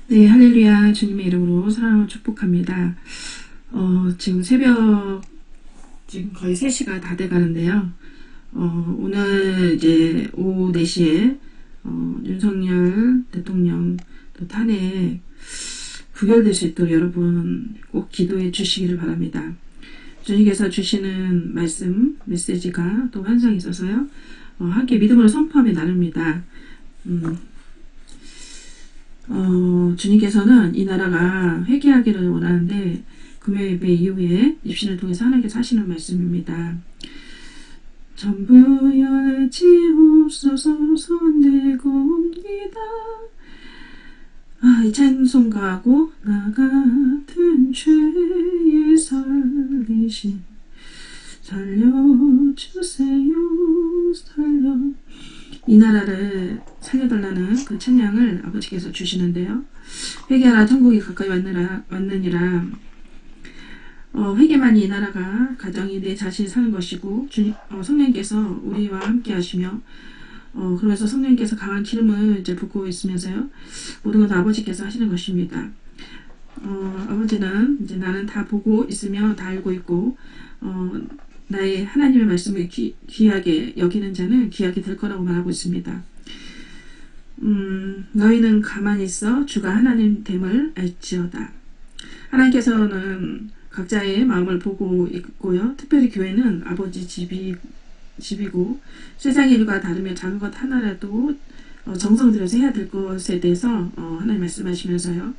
네, 할렐루야. 주님의 이름으로 사랑을 축복합니다. 지금 새벽, 지금 거의 3시가 다 돼 가는데요. 오늘 이제 오후 4시에, 윤석열 대통령 또 탄핵 부결될 수 있도록 여러분 꼭 기도해 주시기를 바랍니다. 주님께서 주시는 말씀, 메시지가 또 환상이 있어서요. 함께 믿음으로 선포하며 나눕니다. 주님께서는 이 나라가 회개하기를 원하는데 금요 예배 이후에 입신을 통해서 하나님께서 하시는 말씀입니다. 전부 여지옵소서 손들고 옵니다. 이 찬송가하고 나 같은 죄에 살리신 살려주세요 이 나라를 살려달라는 그 찬양을 아버지께서 주시는데요. 회개하라 천국이 가까이 왔느니라. 회개만이 이 나라가 가정이 내 자신이 사는 것이고 성령께서 우리와 함께 하시며 그러면서 성령께서 강한 기름을 이제 붓고 있으면서요. 모든 것 다 아버지께서 하시는 것입니다. 아버지는 이제 나는 다 보고 있으며 다 알고 있고 나의 하나님의 말씀을 귀하게 여기는 자는 귀하게 될 거라고 말하고 있습니다. 너희는 가만히 있어 주가 하나님 됨을 알지어다. 하나님께서는 각자의 마음을 보고 있고요. 특별히 교회는 아버지 집이고 세상의 일과 다르며 작은 것 하나라도 정성 들여서 해야 될 것에 대해서 하나님 말씀하시면서요.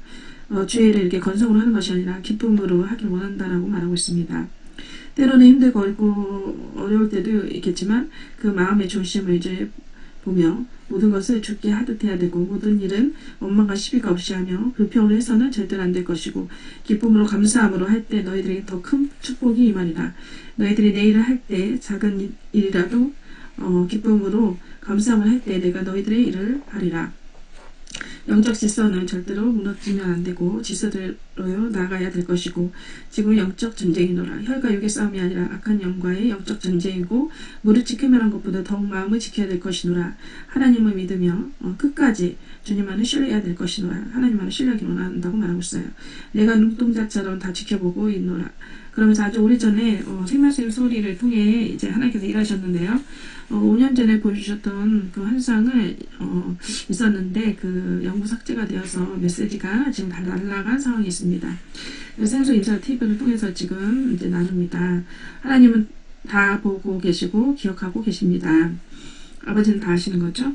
주의 일을 이렇게 건성으로 하는 것이 아니라 기쁨으로 하길 원한다라고 말하고 있습니다. 때로는 힘들고 어려울 때도 있겠지만 그 마음의 중심을 이제 보며 모든 것을 주께 하듯 해야 되고 모든 일은 원망과 시비가 없이 하며 불평으로 해서는 절대로 안 될 것이고 기쁨으로 감사함으로 할 때 너희들에게 더 큰 축복이 임하리라. 너희들이 내 일을 할 때 작은 일이라도 기쁨으로 감사함을 할 때 내가 너희들의 일을 하리라. 영적 질서는 절대로 무너지면 안 되고 질서대로요 나가야 될 것이고 지금 영적 전쟁이노라. 혈과 육의 싸움이 아니라 악한 영과의 영적 전쟁이고 무릇 지켜면한 것보다 더욱 마음을 지켜야 될 것이노라. 하나님을 믿으며 끝까지 주님만을 신뢰해야 될 것이노라. 하나님만을 신뢰하기 원한다고 말하고 있어요. 내가 눈동자처럼 다 지켜보고 있노라. 그러면서 아주 오래전에 생명샘 소리를 통해 이제 하나님께서 일하셨는데요. 5년 전에 보여주셨던 그 환상을 있었는데 그 영구 삭제가 되어서 메시지가 지금 다 날아간 상황이 있습니다. 생수 인사 TV를 통해서 지금 이제 나눕니다. 하나님은 다 보고 계시고 기억하고 계십니다. 아버지는 다 아시는 거죠.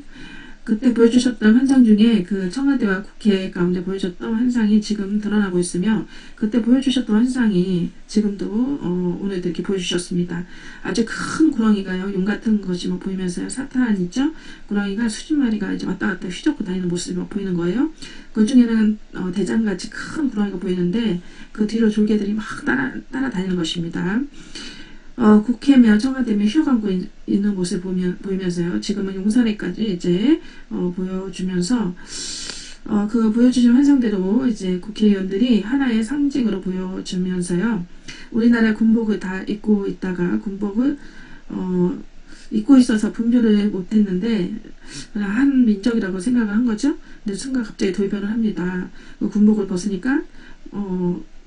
그때 보여주셨던 환상 중에 그 청와대와 국회 가운데 보여줬던 환상이 지금 드러나고 있으며 그때 보여주셨던 환상이 지금도 오늘도 이렇게 보여주셨습니다. 아주 큰 구렁이가요. 용 같은 것이 막 보이면서요. 사탄이죠. 구렁이가 수십 마리가 이제 왔다 갔다 휘젓고 다니는 모습이 막 보이는 거예요. 그 중에는 대장같이 큰 구렁이가 보이는데 그 뒤로 졸개들이 막 따라다니는 것입니다. 국회며 청와대며 휘어감고 있는 모습을 보이면서요. 지금은 용산에까지 이제 보여주면서 그 보여주신 환상대로 이제 국회의원들이 하나의 상징으로 보여주면서요. 우리나라 군복을 다 입고 있다가 군복을 입고 있어서 분별을 못했는데 한 민족이라고 생각을 한 거죠. 근데 순간 갑자기 돌변을 합니다. 그 군복을 벗으니까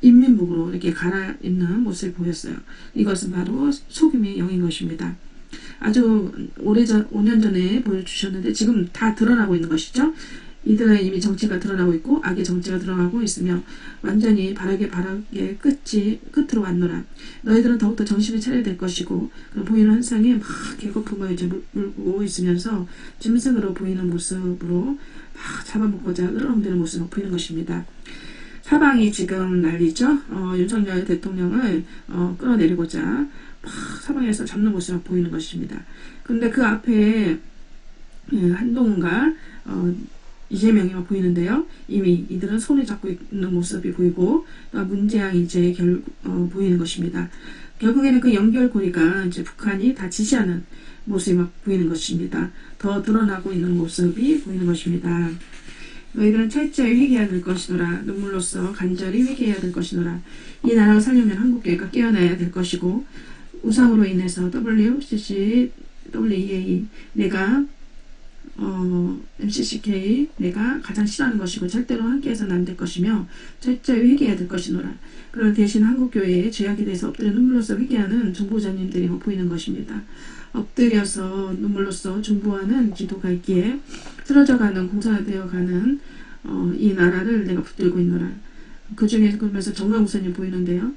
인민복으로 이렇게 갈아입는 모습을 보였어요. 이것은 바로 소금의 영인 것입니다. 아주 오래전 5년 전에 보여주셨는데 지금 다 드러나고 있는 것이죠. 이들의 이미 정체가 드러나고 있고 악의 정체가 드러나고 있으며 완전히 바라게 끝으로 왔노라. 너희들은 더욱더 정신을 차려야 될 것이고 보이는 환상에 막 계거품을 이제 물고 있으면서 짐승으로 보이는 모습으로 막 잡아먹고자 으르렁대는 모습으로 보이는 것입니다. 사방이 지금 난리죠. 윤석열 대통령을 끌어내리고자 막 사방에서 잡는 모습이 보이는 것입니다. 근데 그 앞에 한동훈과 이재명이 보이는데요. 이미 이들은 손을 잡고 있는 모습이 보이고 문재양이 이제 보이는 것입니다. 결국에는 그 연결고리가 이제 북한이 다 지시하는 모습이 막 보이는 것입니다. 더 드러나고 있는 모습이 보이는 것입니다. 너희들은 철저히 회개해야 될 것이노라. 눈물로써 간절히 회개해야 될 것이노라. 이 나라가 살려면 한국교회가 깨어나야 될 것이고 우상으로 인해서 WCC, WEA 내가 MCCK 내가 가장 싫어하는 것이고 절대로 함께해서는 안 될 것이며 철저히 회개해야 될 것이노라. 그러나 대신 한국교회의 죄악에 대해서 엎드려 눈물로써 회개하는 중보자님들이 보이는 것입니다. 엎드려서 눈물로써 중보하는 기도가 있기에 쓰러져가는 공사되어가는 이 나라를 내가 붙들고 있노라. 그 중에 그러면서 정강 목사님 보이는데요.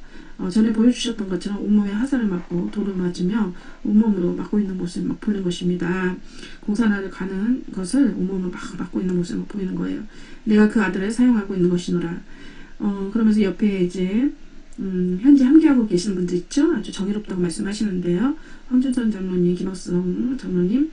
전에 보여주셨던 것처럼 온몸에 화살을 맞고 돌을 맞으며 온몸으로 맞고 있는 모습이 막 보이는 것입니다. 공산화를 가는 것을 온몸으로 막 맞고 있는 모습이 막 보이는 거예요. 내가 그 아들을 사용하고 있는 것이노라. 그러면서 옆에 이제 현재 함께하고 계시는 분들 있죠? 아주 정의롭다고 말씀하시는데요. 황준선 장로님, 김학성 장로님,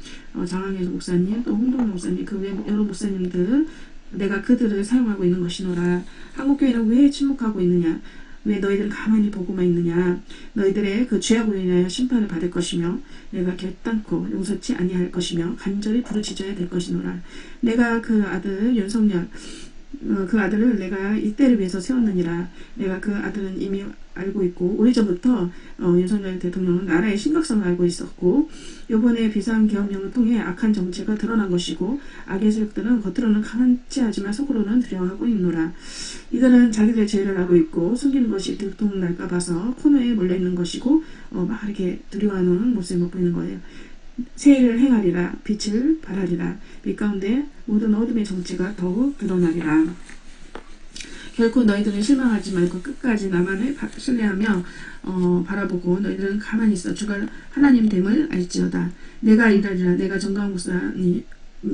장항일 목사님, 또 홍동영 목사님, 그 외 여러 목사님들, 내가 그들을 사용하고 있는 것이노라. 한국교회는 왜 침묵하고 있느냐? 왜 너희들은 가만히 보고만 있느냐? 너희들의 그 죄악으로 인하여 심판을 받을 것이며 내가 결단코 용서치 아니할 것이며 간절히 부르짖어야 될 것이노라. 내가 그 아들 윤석열 그 아들을 내가 이때를 위해서 세웠느니라. 내가 그 아들은 이미 알고 있고 오래전부터 윤석열 대통령은 나라의 심각성을 알고 있었고 이번에 비상계엄령을 통해 악한 정체가 드러난 것이고 악의 세력들은 겉으로는 강하지 하지만 속으로는 두려워하고 있노라. 이들은 자기들의 죄를 알고 있고 숨기는 것이 들통날까 봐서 코너에 몰려있는 것이고 막 이렇게 두려워하는 모습을 보이는 거예요. 새해를 행하리라. 빛을 발하리라. 빛 가운데 모든 어둠의 정체가 더욱 드러나리라. 결코 너희들은 실망하지 말고 끝까지 나만을 신뢰하며 바라보고 너희들은 가만히 있어 주가 하나님 됨을 알지어다. 내가 일하리라. 내가 정강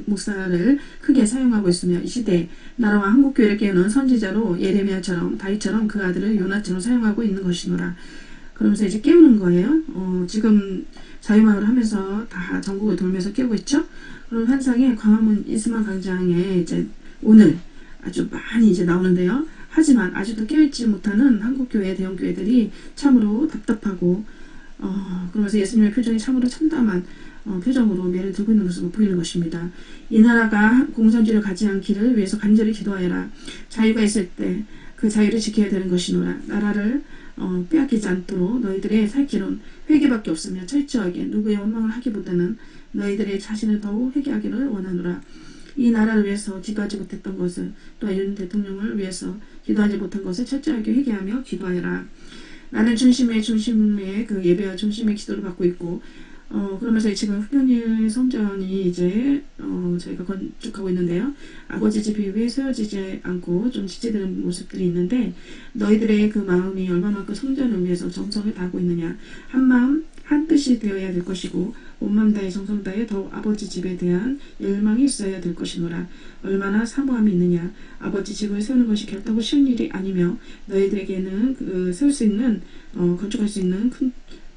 목사를 크게 사용하고 있으며 이 시대에 나라와 한국교회를 깨우는 선지자로 예레미야처럼 다윗처럼 그 아들을 요나처럼 사용하고 있는 것이노라. 그러면서 이제 깨우는 거예요. 지금 자유마을 하면서 다 전국을 돌면서 깨우고 있죠. 그럼 한상에 광화문 이스만 광장에 이제 오늘 아주 많이 이제 나오는데요. 하지만 아직도 깨어있지 못하는 한국교회 대형교회들이 참으로 답답하고 그러면서 예수님의 표정이 참으로 참담한 표정으로 매를 들고 있는 모습을 보이는 것입니다. 이 나라가 공산주의를 가지 않기를 위해서 간절히 기도하여라. 자유가 있을 때 그 자유를 지켜야 되는 것이노라. 나라를 빼앗기지 않도록 너희들의 살 길은 회개밖에 없으며 철저하게 누구의 원망을 하기보다는 너희들의 자신을 더욱 회개하기를 원하노라. 이 나라를 위해서 기도하지 못했던 것을 또 윤 대통령을 위해서 기도하지 못한 것을 철저하게 회개하며 기도하여라. 나는 중심의 그 예배와 중심의 기도를 받고 있고 그러면서 지금 흑연일 성전이 이제 저희가 건축하고 있는데요. 아버지 집 위에 세워지지 않고 좀 지체되는 모습들이 있는데 너희들의 그 마음이 얼마만큼 성전을 위해서 정성을 다하고 있느냐. 한 마음 한 뜻이 되어야 될 것이고 온 마음 다해 정성 다해 더욱 아버지 집에 대한 열망이 있어야 될 것이노라. 얼마나 사모함이 있느냐. 아버지 집을 세우는 것이 결단코 쉬운 일이 아니며 너희들에게는 세울 수 있는 건축할 수 있는 큰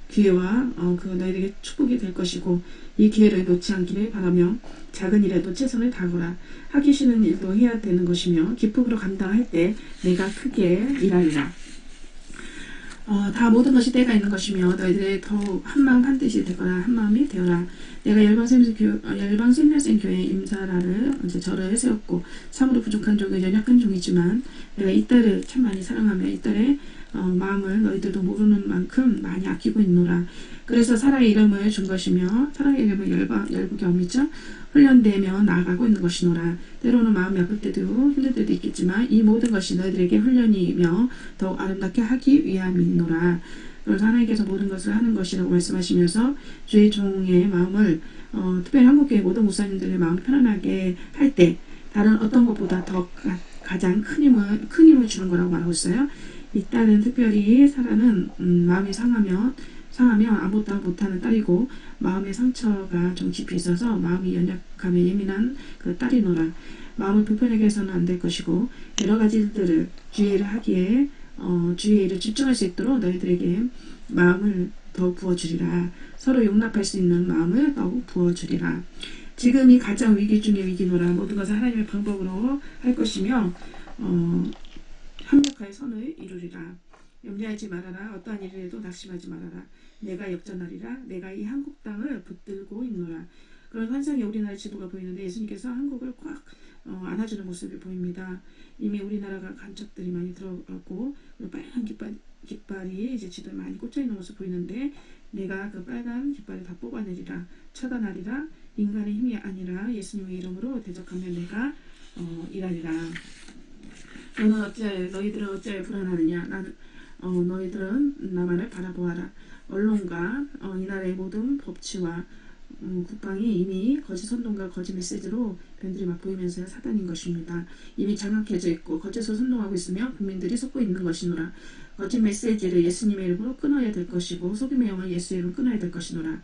기회와 그 너희에게 축복이 될 것이고 이 기회를 놓지 않기를 바라며 작은 일에도 최선을 다하거라. 하기 싫은 일도 해야 되는 것이며 기쁨으로 감당할 때 내가 크게 일하리라. 다 모든 것이 때가 있는 것이며 너희들의 더욱 한마음 한뜻이 되거라. 한마음이 되어라. 내가 열방생명생 교회 임사라를 이제 저를 세웠고 참으로 부족한 종이 연약한 종이지만 내가 이 딸을 참 많이 사랑하며 이 딸의 마음을 너희들도 모르는 만큼 많이 아끼고 있노라. 그래서 사랑의 이름을 준 것이며 사랑의 이름을 열부겸이죠. 훈련되며 나아가고 있는 것이노라. 때로는 마음이 아플 때도 힘들 때도 있겠지만 이 모든 것이 너희들에게 훈련이며 더욱 아름답게 하기 위함이노라. 그래서 하나님께서 모든 것을 하는 것이라고 말씀하시면서 주의 종의 마음을 특별히 한국교회 모든 목사님들의 마음을 편안하게 할 때 다른 어떤 것보다 더 가장 큰 힘을 주는 거라고 말하고 있어요. 이 딸은 특별히 사라는 마음이 상하면 아무것도 못하는 딸이고 마음의 상처가 좀 깊이 있어서 마음이 연약하며 예민한 그 딸이노라. 마음을 불편하게 해서는 안 될 것이고 여러 가지 일들을 주의 일을 하기에 주의 일을 집중할 수 있도록 너희들에게 마음을 더 부어주리라. 서로 용납할 수 있는 마음을 더욱 부어주리라. 지금이 가장 위기 중의 위기노라. 모든 것을 하나님의 방법으로 할 것이며 합력하여 선을 이루리라. 염려하지 말아라. 어떠한 일에도 낙심하지 말아라. 내가 역전하리라. 내가 이 한국 땅을 붙들고 있노라. 그런 환상의 우리나라 지도가 보이는데 예수님께서 한국을 꽉 안아주는 모습이 보입니다. 이미 우리나라가 간척들이 많이 들어가고 빨간 깃발이 이제 지도에 많이 꽂혀 있는 모습 보이는데 내가 그 빨간 깃발을 다 뽑아내리라. 차단하리라. 인간의 힘이 아니라 예수님의 이름으로 대적하며 내가 일하리라. 너희들은 어찌하여 불안하느냐. 너희들은 나만을 바라보아라. 언론과 이 나라의 모든 법치와 국방이 이미 거짓 선동과 거짓 메시지로 변들이 맛보이면서 사단인 것입니다. 이미 장악해져 있고 거짓으로 선동하고 있으며 국민들이 속고 있는 것이노라. 거짓 메시지를 예수님의 이름으로 끊어야 될 것이고 속임의 영을 예수의 이름으로 끊어야 될 것이노라.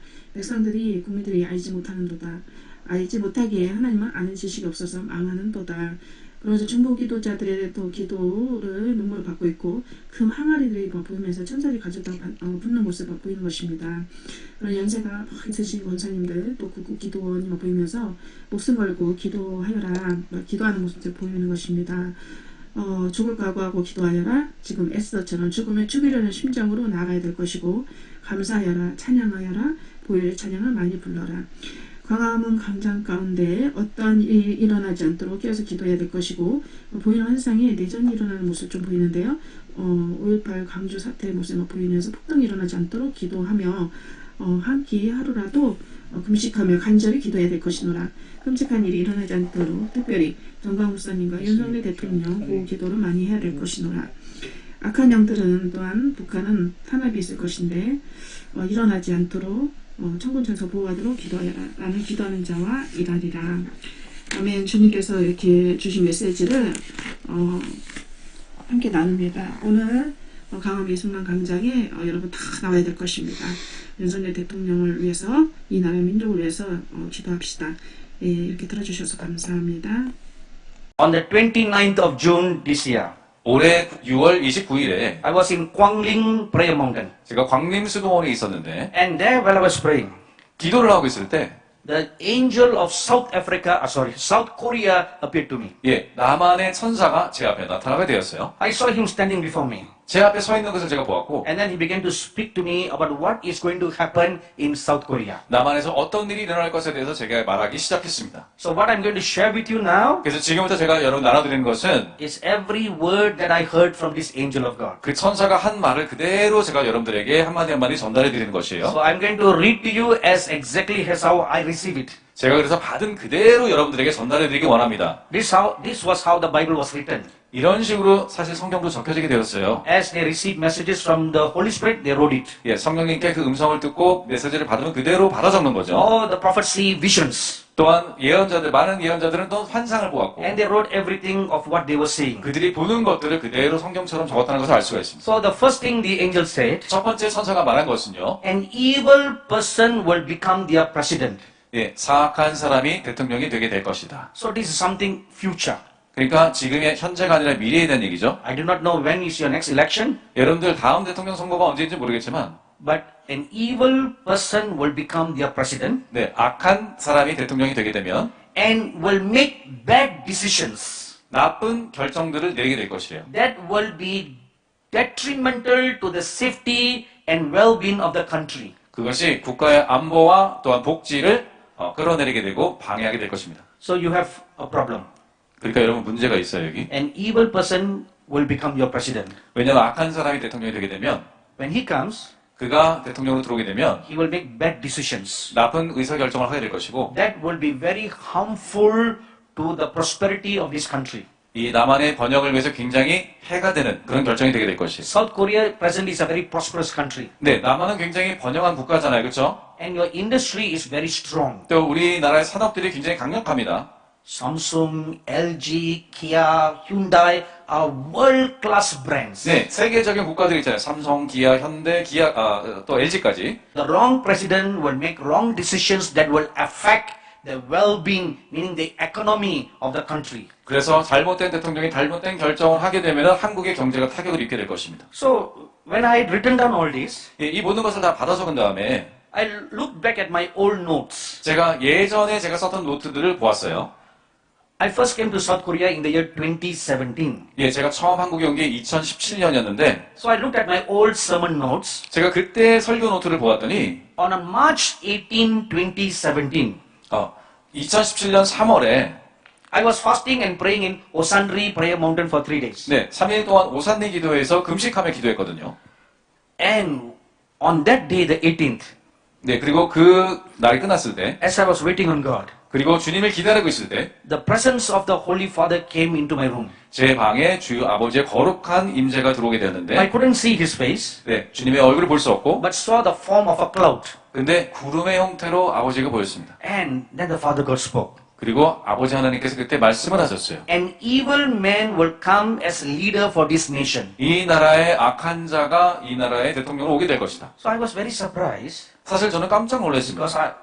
국민들이 알지 못하는도다. 알지 못하기에 하나님은 아는 지식이 없어서 망하는도다. 그러면서 중보 기도자들의 또 기도를 눈물을 받고 있고 금 항아리들이 보이면서 천사들이 가져다 붙는 모습을 보이는 것입니다. 그런 연세가 있으신 권사님들 또 구국 기도원이 보이면서 목숨 걸고 기도하는 모습을 보이는 것입니다. 죽을 각오하고 기도하여라. 지금 에스더처럼 죽음에 죽이려는 심정으로 나아가야 될 것이고 감사하여라. 찬양하여라. 보혈의 찬양을 많이 불러라. 광화문 광장 가운데 어떤 일이 일어나지 않도록 깨어서 기도해야 될 것이고 보이는 환상에 내전이 일어나는 모습 좀 보이는데요. 5.18 광주 사태의 모습을 보이면서 폭동이 일어나지 않도록 기도하며 한 끼 하루라도 금식하며 간절히 기도해야 될 것이노라. 끔찍한 일이 일어나지 않도록 특별히 정광훈 목사님과 윤석열 대통령 보호 기도를 많이 해야 될 것이노라. 악한 영들은 또한 북한은 탄압이 있을 것인데 일어나지 않도록 천군천사 보호하도록 기도하여라. 나는 기도하는 자와 일하리라. 아멘. 주님께서 이렇게 주신 메시지를 함께 나눕니다. 오늘 강원 미술관 광장에 여러분 다 나와야 될 것입니다. 윤석열 대통령을 위해서 이 나라 민족을 위해서 기도합시다. 예, 이렇게 들어주셔서 감사합니다. On the 29th of June this year, 올해 6월 29일에 I was in Quangling Prayer Mountain. 제가 광림수도원에 있었는데 And there, while I was praying, 기도를 하고 있을 때 the angel of South Korea appeared to me. 남한의 천사가 제 앞에 나타나게 되었어요. I saw him standing before me. 제 앞에 서 있는 것을 제가 보았고 And then he began to speak to me about what is going to happen in South Korea. 남한에서 어떤 일이 일어날 것에 대해서 제가 말하기 시작했습니다. So what I'm going to share with you now 그래서 지금부터 제가 여러분 나눠드리는 것은 is every word that I heard from this angel of God. 그 천사가 한 말을 그대로 제가 여러분들에게 한마디 한마디 전달해 드리는 것이에요. So I'm going to read to you as exactly as how I receive it. 제가 그래서 받은 그대로 여러분들에게 전달해 드리기 원합니다. This was how the Bible was written. 이런 식으로 사실 성경도 적혀지게 되었어요. As they received messages from the Holy Spirit, they wrote it. 성령님께 그 음성을 듣고 메시지를 받으면 그대로 받아 적는 거죠. The prophets see visions. 또한 많은 예언자들은 또 환상을 보았고 And they wrote everything of what they were seeing. 그들이 보는 것들을 그대로 성경처럼 적었다는 것을 알 수가 있습니다. So the first thing the angel said, 첫 번째 천사가 말한 것은요. an evil person will become their president. 사악한 사람이 대통령이 되게 될 것이다. So this is something future. 그러니까 지금의 현재가 아니라 미래에 대한 얘기죠. I do not know when is your next election, 여러분들 다음 대통령 선거가 언제인지 모르겠지만 but an evil person will become their president 악한 사람이 대통령이 되게 되면 and will make bad decisions 나쁜 결정들을 내리게 될 것이에요. that will be detrimental to the safety and well-being of the country. 그것이 국가의 안보와 또한 복지를 끌어내리게 되고 방해하게 될 것입니다. So you have a problem. 그러니까 여러분 문제가 있어요 여기. An evil person will become your president. 왜냐하면 악한 사람이 대통령이 되게 되면 When he comes, 그가 대통령으로 들어오게 되면 he will make bad decisions. 나쁜 의사결정을 하게 될 것이고 That will be very harmful to the prosperity of this country. 이 남한의 번영을 위해서 굉장히 해가 되는 그런 결정이 되게 될 것이에요. South Korea presently is a very prosperous country. 남한은 굉장히 번영한 국가잖아요. 그렇죠? And your industry is very strong. 또 우리나라의 산업들이 굉장히 강력합니다. Samsung, LG, Kia, Hyundai are world-class brands. 세계적인 국가들이 있잖아요. 삼성, 기아, 현대, 또 LG까지. The wrong president will make wrong decisions that will affect the well-being, meaning the economy of the country. 그래서 잘못된 대통령이 잘못된 결정을 하게 되면 한국의 경제가 타격을 입게 될 것입니다. So, when I had written down all this, 이 모든 것을 다 받아 적은 다음에 I looked back at my old notes. 제가 예전에 제가 썼던 노트들을 보았어요. I first came to South Korea in the year 2017. 제가 처음 한국에 온 게 2017년이었는데 So I looked at my old sermon notes. 제가 그때 설교 노트를 보았더니 On March 18, 2017, 2017년 3월에 I was fasting and praying in Osandri Prayer Mountain for 3 days. 3일 동안 오산리 기도에서 금식하며 기도했거든요. And on that day, the 18th, 네, 그리고 그 날이 끝났을 때, as I was waiting on God, 그리고 주님을 기다리고 있을 때, the presence of the Holy Father came into my room. 제 방에 주 아버지의 거룩한 임재가 들어오게 I 되었는데, couldn't see his face, 네, 주님의 얼굴을 볼 수 없고, but saw the form of a cloud. 근데 구름의 형태로 아버지가 보였습니다. And then the Father God spoke. 그리고 아버지 하나님께서 그때 말씀을 하셨어요. An evil man will come as leader for this nation. 이 나라의 악한 자가 이 나라의 대통령으로 오게 될 것이다. So I was very surprised 사실 저는 깜짝 놀랐습니다. because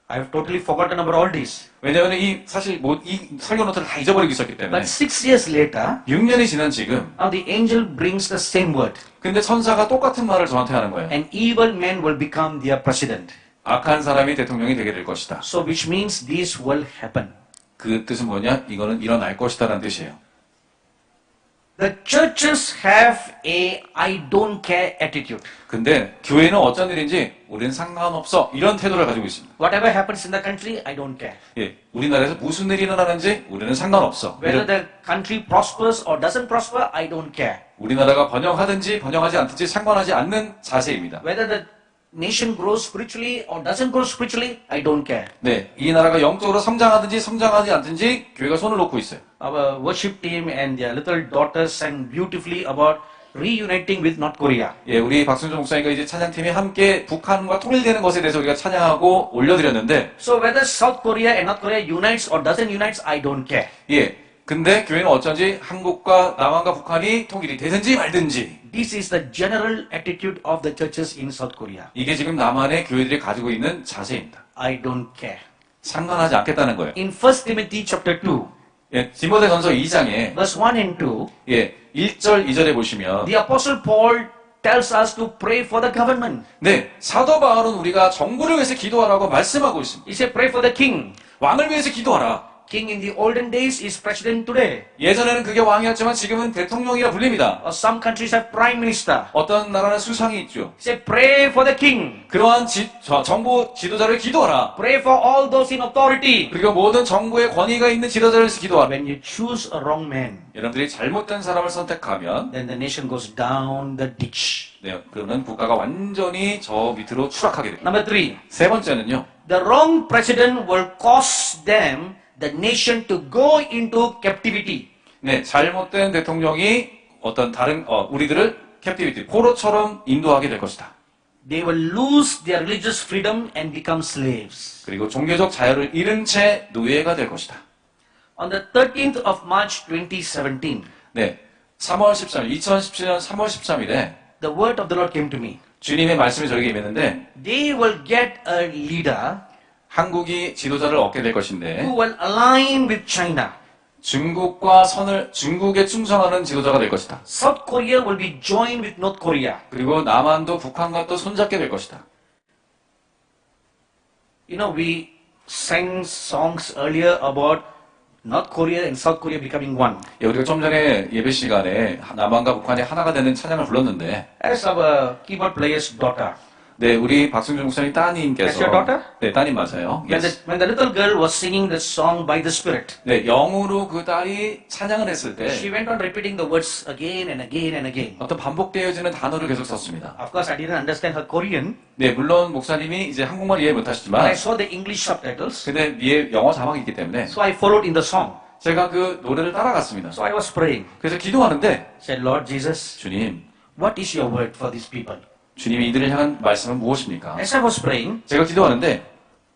I've totally forgotten about all this. 왜냐하면 사실 이 설교 노트를 다 잊어버리고 있었기 때문에. But 6 years later, 6년이 지난 지금, now the angel brings the same word. 근데 천사가 똑같은 말을 저한테 하는 거예요. An evil man will become their president. 악한 사람이 대통령이 되게 될 것이다. So which means this will happen. 그 뜻은 뭐냐? 이거는 일어날 것이다라는 뜻이에요. The churches have a I don't care attitude. 근데 교회는 어쩐 일인지 우리는 상관없어 이런 태도를 가지고 있습니다. Whatever happens in the country, I don't care. 예, 우리나라에서 무슨 일이 일어나는지 우리는 상관없어. Whether the country prospers or doesn't prosper, I don't care. 우리나라가 번영하든지 번영하지 않든지 상관하지 않는 자세입니다. Whether the nation grows spiritually or doesn't grow spiritually, I don't care. 네, 이 나라가 영적으로 성장하든지 성장하지 않든지 교회가 손을 놓고 있어요. Our worship team and their little daughters sang beautifully about reuniting with North Korea. 예, 우리 박순종 목사님과 이제 찬양팀이 함께 북한과 통일되는 것에 대해서 우리가 찬양하고 올려드렸는데, So whether South Korea and North Korea unites or doesn't unites, I don't care. 예, 근데 교회는 어쩐지 한국과 남한과 북한이 통일이 되든지 말든지, This is the general attitude of the churches in South Korea. 이게 지금 남한의 교회들이 가지고 있는 자세입니다. I don't care. 상관하지 않겠다는 거예요. In 1 Timothy chapter 2, 예, 디모데전서 2장에 verse 1 and 2, 예, 1절 2절에 보시면 the Apostle Paul tells us to pray for the government. 네, 사도 바울은 우리가 정부를 위해서 기도하라고 말씀하고 있습니다. He said, pray for the king. 왕을 위해서 기도하라. King in the olden days is president today. 예전에는 그게 왕이었지만 지금은 대통령이라 불립니다. Or some countries have prime minister. 어떤 나라는 수상이 있죠. He said, pray for the king. 그러한 정부 지도자를 기도하라. Pray for all those in authority. 그리고 모든 정부의 권위가 있는 지도자를 위해서 기도하라. When you choose a wrong man, 여러분들이 잘못된 사람을 선택하면 then the nation goes down the ditch. 네, 그러면 국가가 완전히 저 밑으로 추락하게 됩니다. Number 3, 세 번째는요. the wrong president will cause them, the nation, to go into captivity. 네, 잘못된 대통령이 어떤 다른 우리들을 캡티비티, 포로처럼 인도하게 될 것이다. They will lose their religious freedom and become slaves. 그리고 종교적 자유를 잃은 채 노예가 될 것이다. On the 13th of March 2017, 네, 3월 13일, 2017년 3월 13일에 the word of the Lord came to me. 주님의 말씀이 저에게 임했는데 They will get a leader 한국이 지도자를 얻게 될 것인데 who will align with China. 중국에 충성하는 지도자가 될 것이다. South Korea will be joined with North Korea. 그리고 남한도 북한과 또 손잡게 될 것이다. You know, we sang songs earlier about North Korea and South Korea becoming one. 예, 우리가 좀 전에 예배 시간에 남한과 북한이 하나가 되는 찬양을 불렀는데, As our keyboard player's daughter. 네, 우리 박승준 목사님 That's 따님께서, your daughter? 네, 따님 맞아요. When the little girl was singing the song by the Spirit, 네, 영으로 그 딸이 찬양을 했을 때 she went on repeating the words again and again and again. 어떤 반복되어지는 단어를 계속 썼습니다. Of course, I didn't understand her Korean, 네, 물론 목사님이 이제 한국말 이해 but I 못하시지만, saw the English subtitles, 근데 위에 영어 자막이 있기 때문에 so I followed in the song. 제가 그 노래를 따라갔습니다. So I was praying. 그래서 기도하는데, Said, Lord Jesus, 주님, what is your word for these people? 주님이 이들을 향한 말씀은 무엇입니까? As I was praying, 제가 기도하는데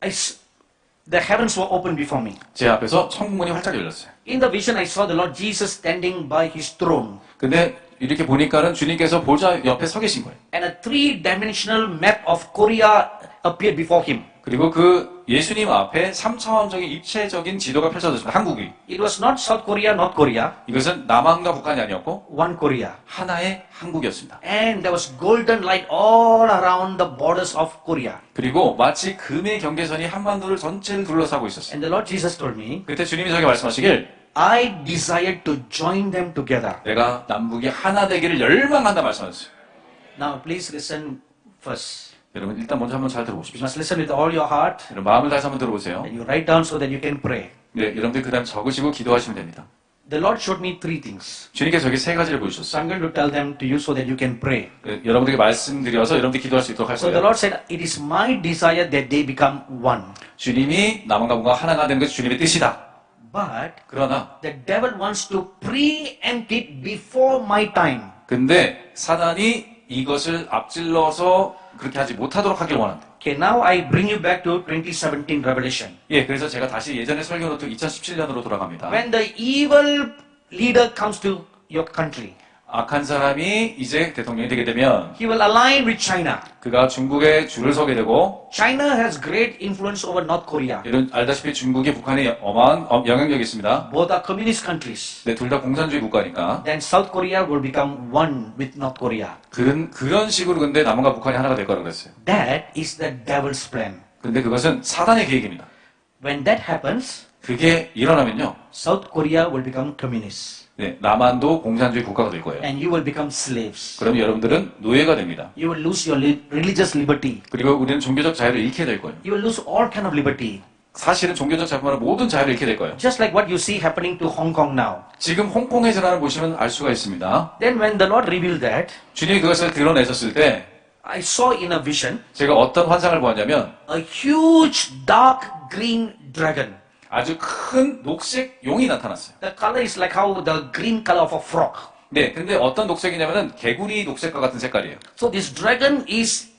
the heavens were opened before me. 제 앞에서 천국문이 활짝 열렸어요. In the vision, I saw the Lord Jesus standing by his throne. 근데 이렇게 보니까는 주님께서 보좌 옆에 서 계신 거예요. And a three-dimensional map of Korea appeared before him. 그리고 그 예수님 앞에 3차원적인 입체적인 지도가 펼쳐졌습니다. 한국이. It was not South Korea, North Korea, 이것은 남한과 북한이 아니었고 one Korea. 하나의 한국이었습니다. And there was golden light all around the borders of Korea. 그리고 마치 금의 경계선이 한반도를 전체를 둘러싸고 있었어요. And the Lord Jesus told me, 그때 주님이 저에게 말씀하시길 I desired to join them together. 내가 남북이 하나 되기를 열망한다 말씀하셨어요. Now please listen first. 여러분 일단 먼저 한번 잘 You 들어보십시오. must listen with all your heart 여러분 마음을 다해서 한번 들어보세요. and you write down so that you can pray. 네, 여러분들 그 다음 적으시고 기도하시면 됩니다. The Lord showed me three things. 주님께서 여기 세 가지를 So 보여주셨어요. I'm going to tell them to you so that you can pray. 여러분들에게 말씀드려서 여러분들이 기도할 수 있도록 할 So the 거예요. Lord said, it is my desire that they become one. 주님이 남과 뭔가 하나가 되는 것이 주님의 뜻이다. But 그러나 the devil wants to preempt it before my time. 근데 사단이 이것을 앞질러서 그렇게 하지 못하도록 하길 원한다. Okay, now I bring you back to 2017 Revelation. 예, 그래서 제가 다시 예전에 설교노트 2017년으로 돌아갑니다. When the evil leader comes to your country, 악한 사람이 이제 대통령이 되게 되면 he will align with China. 그가 중국에 줄을 서게 되고 China has great influence over North Korea. 이런 알다시피 중국이 북한에 어마어마한 영향력이 있습니다. Both are communist countries. 네, 둘 다 공산주의 국가니까 Then South Korea will become one with North Korea. 그런 식으로 근데 남한과 북한이 하나가 될 거라고 그랬어요. That is the devil's plan. 근데 그것은 사단의 계획입니다. When that happens, 그게 일어나면요, South Korea will become communist. 네, 남한도 공산주의 국가가 될 거예요. And you will become slaves. 그럼 여러분들은 노예가 됩니다. You will lose your religious liberty. 그리고 우리는 종교적 자유를 잃게 될 거예요. You will lose all kind of liberty. 사실은 종교적 자유만한 모든 자유를 잃게 될 거예요. Just like what you see happening to Hong Kong now. 지금 홍콩의 전환을 보시면 알 수가 있습니다. Then when the Lord revealed that, 주님이 그것을 드러내셨을 때 I saw in a vision 제가 어떤 환상을 보았냐면 a huge dark green dragon. 아주 큰 녹색 용이 나타났어요. The color is like how the green color of a frog. 네, 근데 어떤 녹색이냐면은 개구리 녹색과 같은 색깔이에요. So this dragon is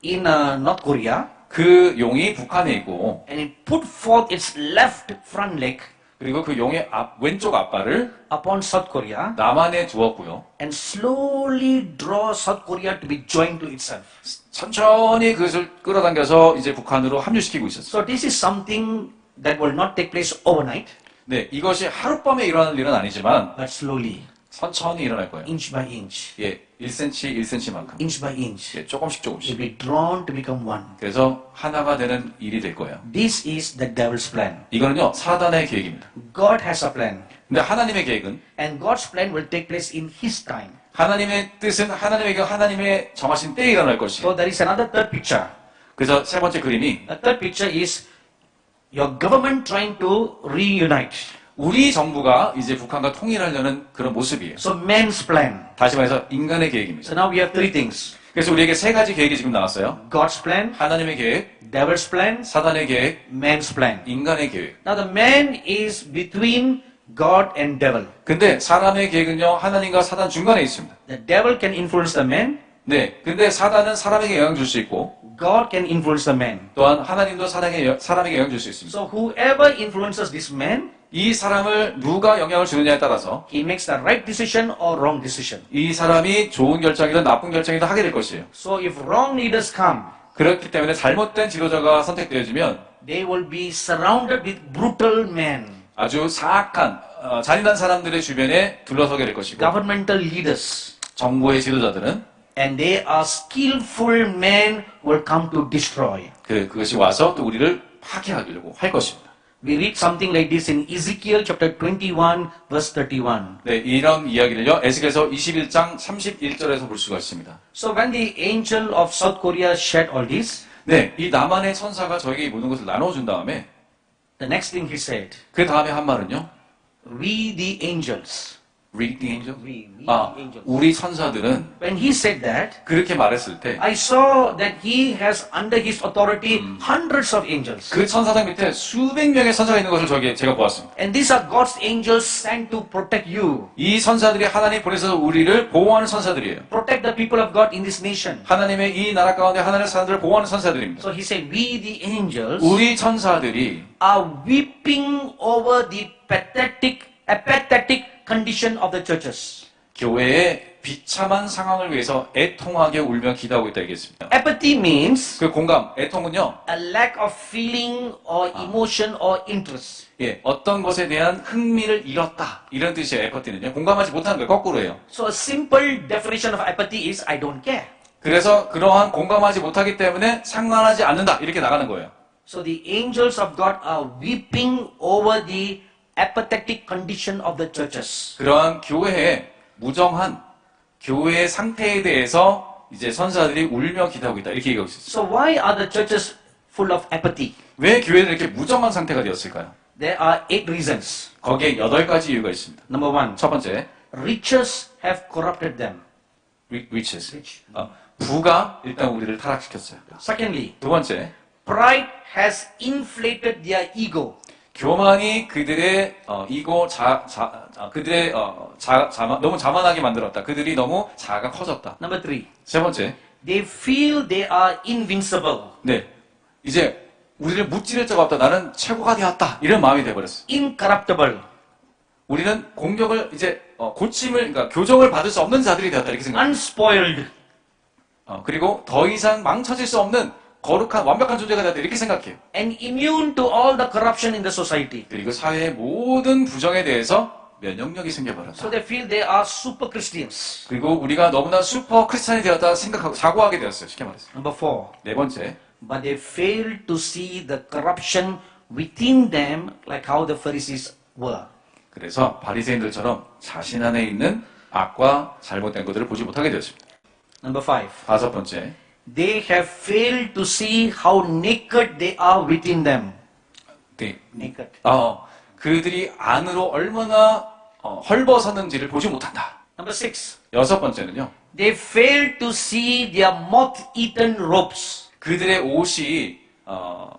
in North Korea 그 용이 북한에 있고 and it put forth its left front leg 그리고 그 용의 왼쪽 앞발을 upon South Korea 남한에 두었고요. and slowly draw South Korea to be joined to itself. 천천히 그것을 끌어당겨서 이제 북한으로 합류시키고 있었어요. So this is something that will not take place overnight, 네, 이것이 하룻밤에 일어나는 일은 아니지만 but slowly, 천천히 일어날 거예요. inch by inch, 예, 1cm, 1cm만큼. inch by inch, 예, 조금씩 will 조금씩. be drawn to become one. 그래서 하나가 되는 일이 될 거예요. This is the devil's plan. 이거는요, 사단의 계획입니다. God has a plan, 근데 하나님의 계획은 and God's plan will take place in His time. 하나님의 뜻은 하나님의 정하신 때에 일어날 것이에요. So there is another third picture. 그래서 세 번째 그림이 The third picture is your government trying to reunite. 우리 정부가 이제 북한과 통일하려는 그런 모습이에요. So man's plan. 다시 말해서 인간의 계획입니다. So now we have three things. 그래서 우리에게 세 가지 계획이 지금 나왔어요. God's plan, 하나님의 계획, devil's plan, 사단의 계획, man's plan. 인간의 계획. Now the man is between God and devil. 근데 사람의 계획은요, 하나님과 사단 중간에 있습니다. The devil can influence the man. 네, 근데 사단은 사람에게 영향 줄 수 있고, God can influence the man. 또한 하나님도 사람에게 영향 줄 수 있습니다. So whoever influences this man, 이 사람을 누가 영향을 주느냐에 따라서 he makes the right decision or wrong decision. 이 사람이 좋은 결정이든 나쁜 결정이든 하게 될 것이에요. So if wrong leaders come, 그렇기 때문에 잘못된 지도자가 선택되어지면 they will be surrounded with brutal men. 아주 사악한, 잔인한 사람들의 주변에 둘러서게 될 것이고, Governmental leaders. 정부의 지도자들은 And they are skillful men who will come to destroy. 그것이 와서 또 우리를 파괴하려고 할 것입니다. We read something like this in Ezekiel chapter 21 verse 31. 네, 이런 이야기를요, 에스겔서 21장 31절에서 볼 수가 있습니다. So when the angel of South Korea shared all this, 네, 이 남한의 천사가 저에게 이 모든 것을 나눠준 다음에, the next thing he said, 그 다음에 한 말은요, we the angels. read the angel? We 아, the angels. 우리 천사들은 When he said that, 그렇게 말했을 때, I saw that he has under his authority hundreds of angels. 그 천사장 밑에 수백 명의 천사가 있는 것을 제가 보았습니다. And these are God's angels sent to protect you, 이 천사들이 하나님 보내서 우리를 보호하는 천사들이에요. protect the people of God in this nation. 하나님의 이 나라 가운데 하나님의 사람들을 보호하는 천사들입니다. So he said, we the angels 우리 천사들이 are weeping over the apathetic condition of the churches. 교회의 비참한 상황을 위해서 애통하게 울며 기도하고 있다 얘기했습니다. Apathy means 그 공감, 애통은요, a lack of feeling or emotion or interest. 예, 어떤 것에 대한 흥미를 잃었다. 이런 뜻이에요, 애퍼티는요. 공감하지 못하는 거예요. 거꾸로예요. So a simple definition of apathy is I don't care. 그래서 그러한 공감하지 못하기 때문에 상관하지 않는다. 이렇게 나가는 거예요. So the angels of God are weeping over the apathetic condition of the churches. 그러한 교회의 무정한 교회의 상태에 대해서 이제 선사들이 울며 기도하고 있다. 이렇게 얘기하고 있었어요. So why are the churches full of apathy? 왜 교회는 이렇게 무정한 상태가 되었을까요? There are 8 reasons. 거기에 8가지 이유가 있습니다. Number 1, 첫 번째, riches have corrupted them. riches. 부가 일단 우리를 타락시켰어요. Secondly, 두 번째, pride has inflated their ego. 교만이 그들의 그들의 너무 자만하게 만들었다. 그들이 너무 자아가 커졌다. Number 3, 세 번째, they feel they are invincible, 네, 이제 우리를 무찌를 자가 없다. 나는 최고가 되었다. 이런 마음이 돼버렸어. incorruptible. 우리는 공격을 이제 그러니까 교정을 받을 수 없는 자들이 되었다. 이렇게 생각. unspoiled. 그리고 더 이상 망쳐질 수 없는 거룩한 완벽한 존재가 되었다. 이렇게 생각해요. and immune to all the corruption in the society. 그리고 사회의 모든 부정에 대해서 면역력이 So 생겨버렸다. they feel they are super Christians. 그리고 우리가 너무나 슈퍼 크리스찬이 되었다 생각하고 사고하게 되었어요. 쉽게 말해서. Number 4, 네 번째, but they fail to see the corruption within them like how the Pharisees were. 그래서 바리새인들처럼 자신 안에 있는 악과 잘못된 것들을 보지 못하게 되었습니다. Number 5, 다섯 번째, they have failed to see how naked they are within them. 네, Naked. 그들이 안으로 얼마나 헐벗었는지를 보지 못한다. Number 6, 여섯 번째는요, they fail to see their moth-eaten robes. 그들의 옷이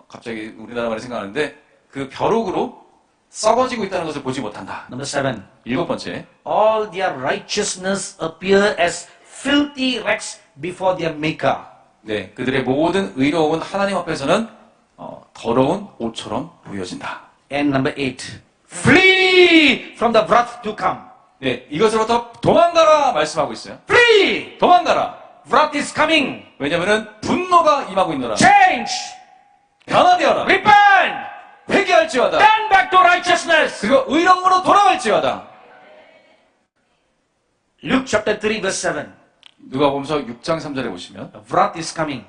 갑자기 우리나라 말이 생각나는데 그 벼룩으로 썩어지고 있다는 것을 보지 못한다. Number 7, 일곱 번째, all their righteousness appear as filthy rags before their maker. 네, 그들의 모든 의로움은 하나님 앞에서는 더러운 옷처럼 보여진다. And number 8, flee from the wrath to come. 네, 이것으로부터 도망가라 말씀하고 있어요. Flee! 도망가라. Wrath is coming. 왜냐면은 분노가 임하고 있노라. Change! 변화되어라. Repent! 회개할지어다. Turn back to righteousness. 그리고 의로움으로 돌아갈지어다. Luke chapter 3 verse 7. 누가복음서 6장 3절에 보시면 The wrath is coming.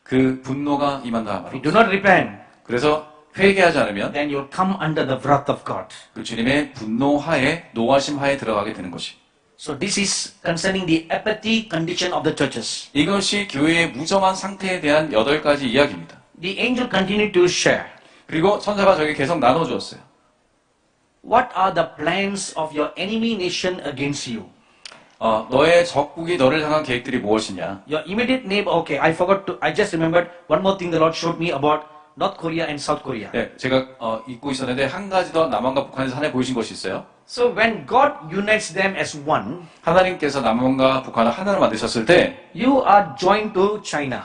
그 분노가 임한다 If you 말이에요. do not repent, 그래서 회개하지 않으면 then you'll come under the wrath of God. 그 주님의 분노하에 노하심 하에 들어가게 되는 것이. So this is concerning the apathy condition of the churches. 이것이 교회의 무정한 상태에 대한 8가지 이야기입니다. The angel continued to share. 그리고 천사가 저에게 계속 나눠주었어요. What are the plans of your enemy nation against you? 너의 적국이 너를 향한 계획들이 무엇이냐? Your immediate neighbor. Okay, I just remembered one more thing the Lord showed me about North Korea and South Korea. 네, 제가 잊고 있었는데 한 가지 더 남한과 북한에서 하나에 보이신 것이 있어요. So when God unites them as one, 하나님께서 남한과 북한을 하나로 만드셨을 때 you are joined to China.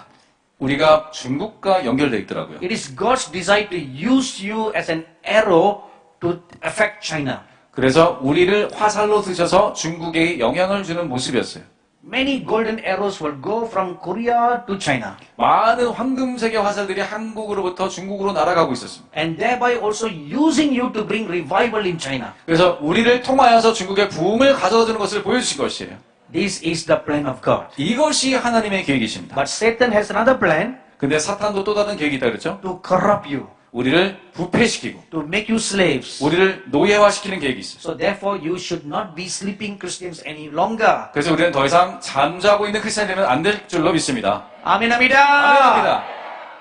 우리가 중국과 연결되어 있더라고요. It is God's desire to use you as an arrow to affect China. 그래서 우리를 화살로 드셔서 중국에 영향을 주는 모습이었어요. Many golden arrows will go from Korea to China. 많은 황금색의 화살들이 한국으로부터 중국으로 날아가고 있었습니다. And thereby also using you to bring revival in China. 그래서 우리를 통하여서 중국의 부흥을 가져다주는 것을 보여주신 것이에요. This is the plan of God. 이것이 하나님의 계획이십니다. But Satan has another plan 근데 사탄도 또 다른 계획이 있다 그랬죠? to corrupt you, 우리를 부패시키고 to make you slaves. 우리를 노예화시키는 계획이 있어요. So therefore you should not be sleeping Christians any longer. 그래서 우리는 더 이상 잠자고 있는 크리스천이 되면 안 될 줄로 믿습니다. Amen, 아멘입니다.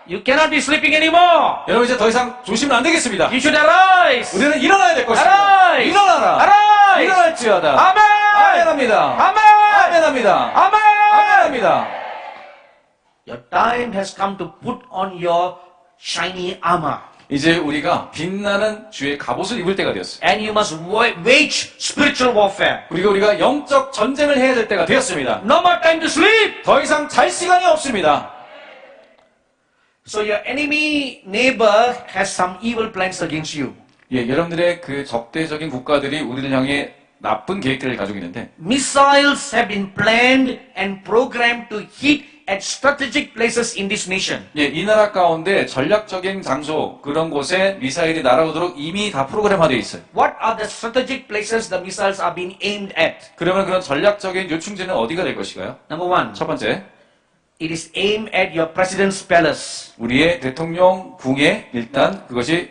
You cannot be sleeping anymore. 여러분 이제 더 이상 조심은 안 되겠습니다. You should arise. 우리는 일어나야 될 것입니다. Arise. 일어나라. Arise. 일어날지어다. Amen. 아멘합니다. Amen. 아멘합니다. Amen. 아멘합니다. Your time has come to put on your shiny armor. 이제 우리가 빛나는 주의 갑옷을 입을 때가 되었어요. And you must wage spiritual warfare. 그리고 우리가 영적 전쟁을 해야 될 때가 되었습니다. No more time to sleep. 더 이상 잘 시간이 없습니다. So your enemy neighbor has some evil plans against you. 예, 여러분들의 그 적대적인 국가들이 우리를 향해 나쁜 계획들을 가지고 있는데 Missiles have been planned and programmed to hit at strategic places in this nation. 예, 이 나라 가운데 전략적인 장소 그런 곳에 미사일이 날아오도록 이미 다 프로그램화되어 있어요. What are the strategic places the missiles are being aimed at? 그러면 그런 전략적인 요충지는 어디가 될 것인가요? Number one, 첫 번째, it is aimed at your president's palace. 우리의 대통령 궁에 일단 그것이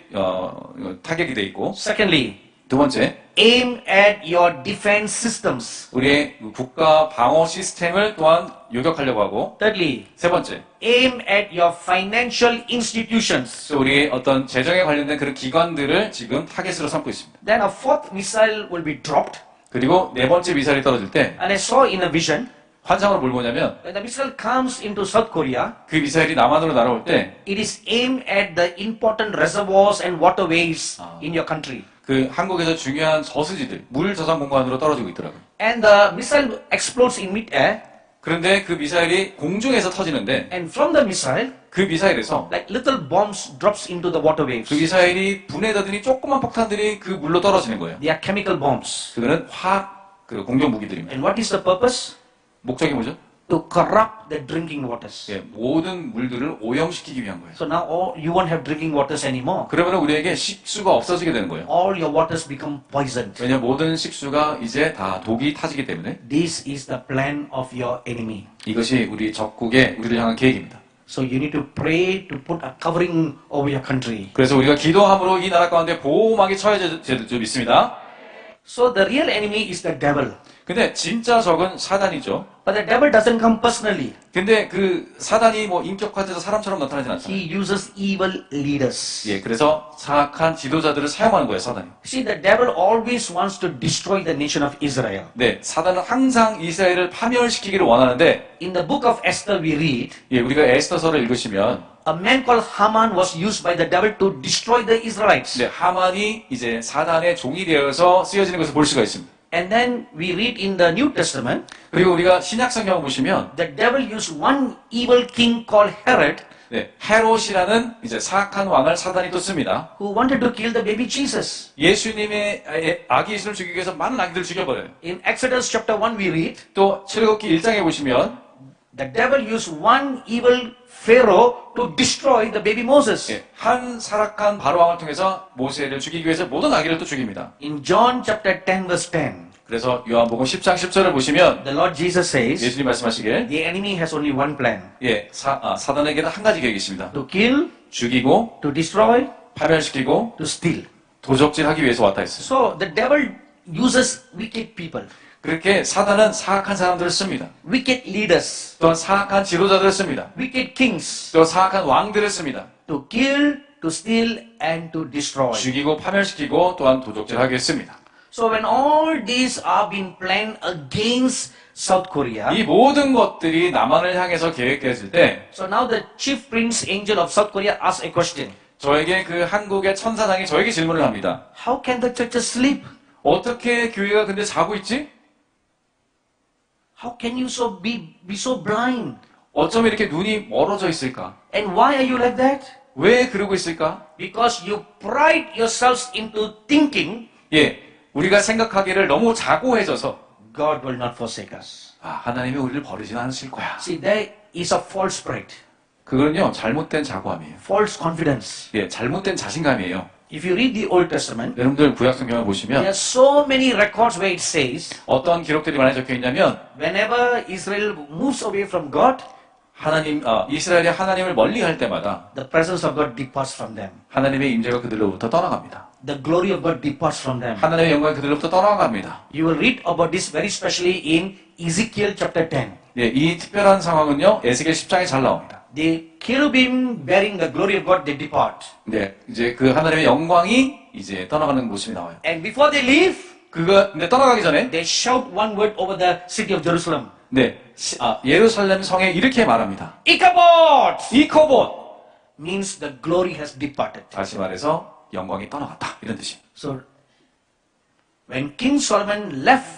타격이 돼 있고 Secondly, 두 번째, aim at your defense systems. 우리의 국가 방어 시스템을 또한 요격하려고 하고, Thirdly, 세 번째, aim at your financial institutions. 또 우리의 어떤 재정에 관련된 그런 기관들을 지금 타겟으로 삼고 있습니다. Then a fourth missile will be dropped. 그리고 네 번째 미사일이 떨어질 때 And I saw in a vision, 환상으로 뭘 보냐면 when the missile comes into South Korea, 그 미사일이 남한으로 날아올 때 it is aimed at the important reservoirs and waterways in your country. 그 한국에서 중요한 저수지들, 물 저장 공간으로 떨어지고 있더라고요. And the missile explodes in mid-air, 그런데 그 미사일이 공중에서 터지는데 and from the missile, 그 미사일에서 like little bombs drops into the water waves. 그 미사일이 분해되더니 조그만 폭탄들이 그 물로 떨어지는 거예요. They are chemical bombs. 그거는 화학 그 공격 무기들입니다. And what is the purpose? 목적이 뭐죠? To corrupt the drinking waters. 예, 모든 물들을 오염시키기 위한 거예요. So now you won't have drinking waters anymore. 그러면 우리에게 식수가 없어지게 되는 거예요. All your waters become poisoned. 왜냐하면 모든 식수가 이제 다 독이 타지기 때문에 This is the plan of your enemy. 이것이 우리 적국의 우리를 향한 계획입니다. So you need to pray to put a covering over your country. 그래서 우리가 기도함으로 이 나라 가운데 보호막이 처해질 줄 믿습니다. So the real enemy is the devil. 근데 진짜 적은 사단이죠. But the devil doesn't come personally. 근데 그 사단이 뭐 인격화돼서 사람처럼 나타나진 않잖아요. He uses evil leaders. 예, 그래서 사악한 지도자들을 사용하는 거예요, 사단이. See, the devil always wants to destroy the nation of Israel. 네, 사단은 항상 이스라엘을 파멸시키기를 원하는데, In the book of Esther we read, 예, 우리가 에스더서를 읽으시면, a man called Haman was used by the devil to destroy the Israelites. 네, 하만이 이제 사단의 종이 되어서 쓰여지는 것을 볼 수가 있습니다. And then we read in the New Testament, 그리고 우리가 신약 성경을 보시면, the devil used one evil king called Herod, 네, 헤롯이라는 이제 사악한 왕을 사단이 또 씁니다. who wanted to kill the baby Jesus. 예수님의 아기 예수를 죽이기 위해서 많은 아기들을 죽여버려요. In Exodus chapter 1 we read, 또 출애굽기 1장에 보시면 the devil used one evil Pharaoh to destroy the baby Moses. 예, 한 사악한 바로 왕을 통해서 모세를 죽이기 위해서 모든 아기를 또 죽입니다. In John chapter 10 verse 10, 그래서 요한복음 10장 10절을 보시면 the Lord Jesus says, 예수님 말씀하시길 the enemy has only one plan, 예, 사단에게는 한 가지 계획이 있습니다. to kill, 죽이고 to destroy, 파멸시키고 to steal. 도적질하기 위해서 왔다 했어요. So the devil uses wicked people, 그렇게 사단은 사악한 사람들을 씁니다. wicked leaders, 또한 사악한 지도자들을 씁니다. wicked kings, 또 사악한 왕들을 씁니다. to kill, to steal, and to destroy. 죽이고 파멸시키고 또한 도적질하게 했습니다. So when all these are being planned against South Korea, 이 모든 것들이 남한을 향해서 계획되었을 때 so now the chief prince angel of South Korea asks a question. 저에게 그 한국의 천사장이 저에게 질문을 합니다. How can the churches sleep? 어떻게 교회가 근데 자고 있지? How can you be so blind? 어쩜 이렇게 눈이 멀어져 있을까? And why are you like that? 왜 그러고 있을까? Because you pride yourselves into thinking 예, 우리가 생각하기를 너무 자고해져서 God will not forsake us. 하나님이 우리를 버리지는 않으실 거야. See, there is a false pride, 그거는요, 잘못된 자고함이에요. false confidence. 예, 잘못된 자신감이에요. If you read the Old Testament, 여러분들 구약 성경을 there 보시면 are so many records where it says, 어떤 기록들이 많이 적혀 있냐면 whenever Israel moves away from God, 이스라엘이 하나님을 멀리할 때마다 the presence of God departs from them. 하나님의 임재가 그들로부터 떠나갑니다. The glory of God departs from them. 하나님의 영광이 그들로부터 떠나갑니다. You will read about this very specially in Ezekiel chapter 10. 예, 이 특별한 상황은요, 에스겔 10장에 잘 나옵니다. The cherubim bearing the glory of God, they depart. 네, 이제 그 하나님의 영광이 이제 떠나가는 모습이 나와요. And before they leave, 근데 떠나가기 전에, they shout one word over the city of Jerusalem. 네, 예루살렘 성에 이렇게 말합니다. Ichabod! 이코봇! Means the glory has departed. 다시 말해서 영광이 떠나갔다. 이런 뜻입니다. So, when King Solomon left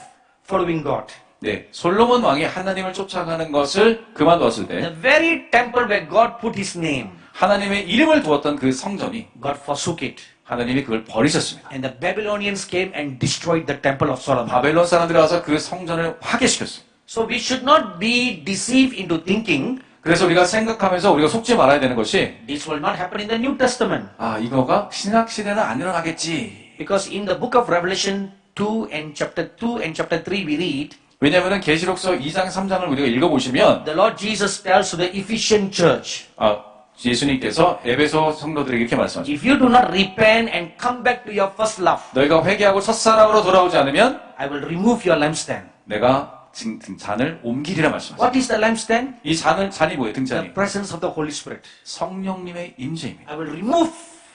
following God, 네, 솔로몬 왕이 하나님을 쫓아가는 것을 그만두었을 때, the very temple where God put his name, 하나님의 이름을 두었던 그 성전이 God forsook it. 하나님이 그걸 버리셨습니다. And the Babylonians came and destroyed the temple of Solomon. 바벨론 사람들이 와서 그 성전을 파괴시켰어요. So we should not be deceived into thinking 그래서 우리가 생각하면서 우리가 속지 말아야 되는 것이 this will not happen in the New Testament. 이거가 신약 시대는 안 일어나겠지. Because in the book of Revelation 2 and chapter 3 we read, 왜냐하면 계시록서 2장 3장을 우리가 읽어보시면 the Lord Jesus tells to the Ephesian church, 예수님께서 에베소 성도들에게 이렇게 말씀하십니다. If you do not repent and come back to your first love, 너희가 회개하고 첫사랑으로 돌아오지 않으면 I will remove your lampstand. 내가 잔을 옮기리라 말씀하십니다. What is the lampstand? 이 잔이 뭐예요? The 등잔이. presence of the Holy Spirit. 성령님의 임재입니다. I will remove.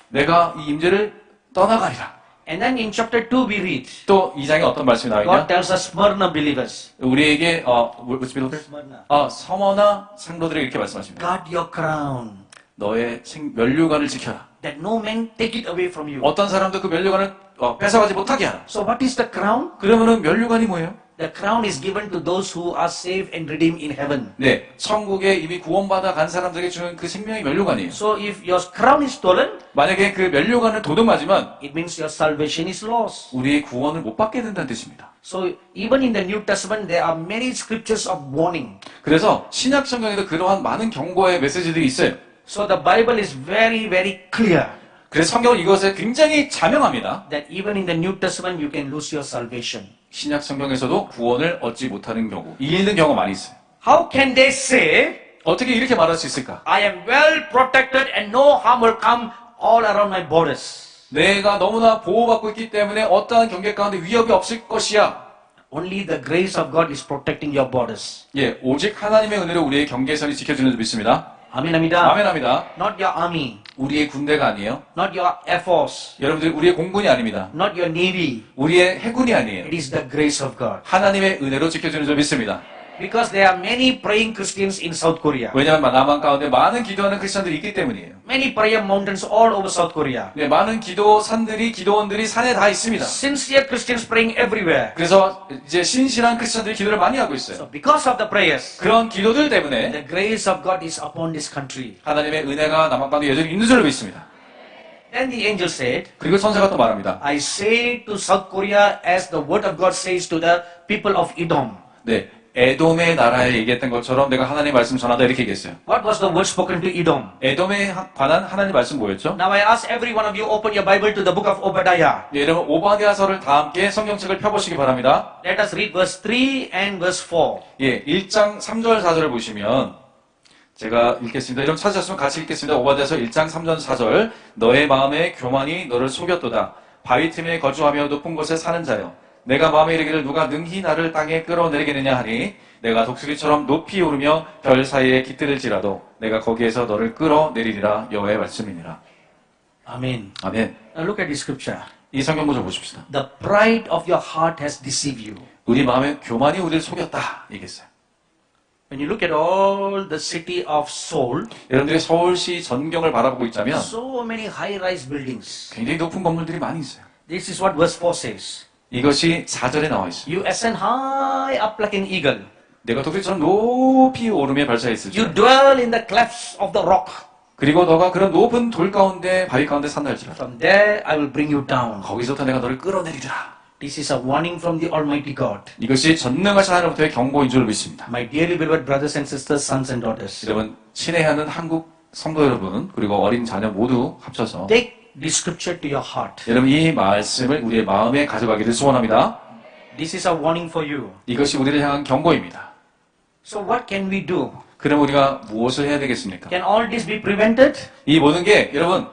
내가 이 임재를 떠나가리라. And then in chapter 2 we read, 또 2장에 어떤 말씀이 나와 God 있냐? tells us Smyrna believers, 우리에게 which believers? Smyrna, 서머나 상도들에게 이렇게 말씀하십니다. guard your crown, 너의 면류관을 지켜라. that no man take it away from you. 어떤 사람도 그 면류관을 뺏어가지 못하게 하라. So what is the crown? 그러면은 면류관이 뭐예요? The crown is given to those who are saved and redeemed in heaven. 네, 천국에 이미 구원받아 간 사람들에게 주는 그 생명의 면류관이에요. So if your crown is stolen, 만약에 그 면류관을 도둑맞으면 it means your salvation is lost. 우리의 구원을 못 받게 된다는 뜻입니다. So even in the New Testament, there are many scriptures of warning. 그래서 신약 성경에도 그러한 많은 경고의 메시지들이 있어요. So the Bible is very, very clear 그래서 성경은 이것에 굉장히 자명합니다. that even in the New Testament, you can lose your salvation. 신약 성경에서도 구원을 얻지 못하는 경우, 잃는 경우가 많이 있어요. How can they say, 어떻게 이렇게 말할 수 있을까? I am well protected and no harm will come all around my borders? 내가 너무나 보호받고 있기 때문에 어떠한 경계 가운데 위협이 없을 것이야. Only the grace of God is protecting your borders. 예, 오직 하나님의 은혜로 우리의 경계선이 지켜주는 줄 믿습니다. Amen, amida. 아멘합니다. Not your army, 우리의 군대가 아니에요. not your air force, 여러분들 우리의 공군이 아닙니다. not your navy. 우리의 해군이 아니에요. It is the grace of God. 하나님의 은혜로 지켜주는 줄 믿습니다. Because there are many praying Christians in South Korea. 왜냐하면 남한 가운데 많은 기도하는 크리스천들이 있기 때문이에요. Many prayer mountains all over South Korea. 네, 많은 기도원들이 산에 다 있습니다. Sincere Christians praying everywhere. 그래서 이제 신실한 크리스천들이 기도를 많이 하고 있어요. So because of the prayers, 그런 기도들 때문에 the grace of God is upon this country. 하나님의 은혜가 남한 가운데 여전히 있는 줄로 믿습니다. Then the angel said, 그리고 천사가 또 말합니다. I say to South Korea as the word of God says to the people of Edom. 네, 에돔의 나라에 얘기했던 것처럼 내가 하나님의 말씀 전하다 이렇게 얘기했어요. What was the word spoken to Edom? 에돔에 관한 하나님의 말씀 뭐였죠? Now I ask every one of you open your Bible to the book of Obadiah. 네, 여러분 오바댜서를 다 함께 성경책을 펴보시기 바랍니다. Let us read verse 3 and verse 4. 예, 1장 3절 4절을 보시면 제가 읽겠습니다. 여러분 찾으셨으면 같이 읽겠습니다. 오바댜서 1장 3절 4절 너의 마음의 교만이 너를 속였도다. 바위 틈에 거주하며 높은 곳에 사는 자여 내가 마음에 이르기를 누가 능히 나를 땅에 끌어내리겠느냐 하니 내가 독수리처럼 높이 오르며 별 사이에 깃들을지라도 내가 거기에서 너를 끌어내리리라 여호와의 말씀이니라. Amen. 아멘. Now look at the scripture. 이 성경 구절 보십시다. The pride of your heart has deceived you. 우리 마음의 교만이 우리를 속였다 얘기했어요. When you look at all the city of Seoul, 여러분들이 서울시 전경을 바라보고 있자면 so many high-rise buildings. 굉장히 높은 건물들이 많이 있어요. This is what verse 4 says. 이것이 4절에 나와 있어요. You ascend high up like an eagle. 내가 독수리처럼 높이 오르며 발사했을 줄. You dwell in the clefts of the rock. 그리고 너가 그런 높은 돌 가운데 바위 가운데 산날지라. From there I will bring you down. 거기서부터 내가 너를 끌어내리리라. This is a warning from the Almighty God. 이것이 전능하신 하나님부터의 경고인 줄 믿습니다. My dearly beloved brothers and sisters, sons and daughters. 여러분 친애하는 한국 성도 여러분 그리고 어린 자녀 모두 합쳐서 Take this scripture to your heart. 여러분 이 말씀을 우리의 마음에 가져가기를 소원합니다. This is a warning for you. 이것이 우리를 향한 경고입니다. So what can we do? 그럼 우리가 무엇을 해야 되겠습니까? Can all this be prevented? 이 모든 게 여러분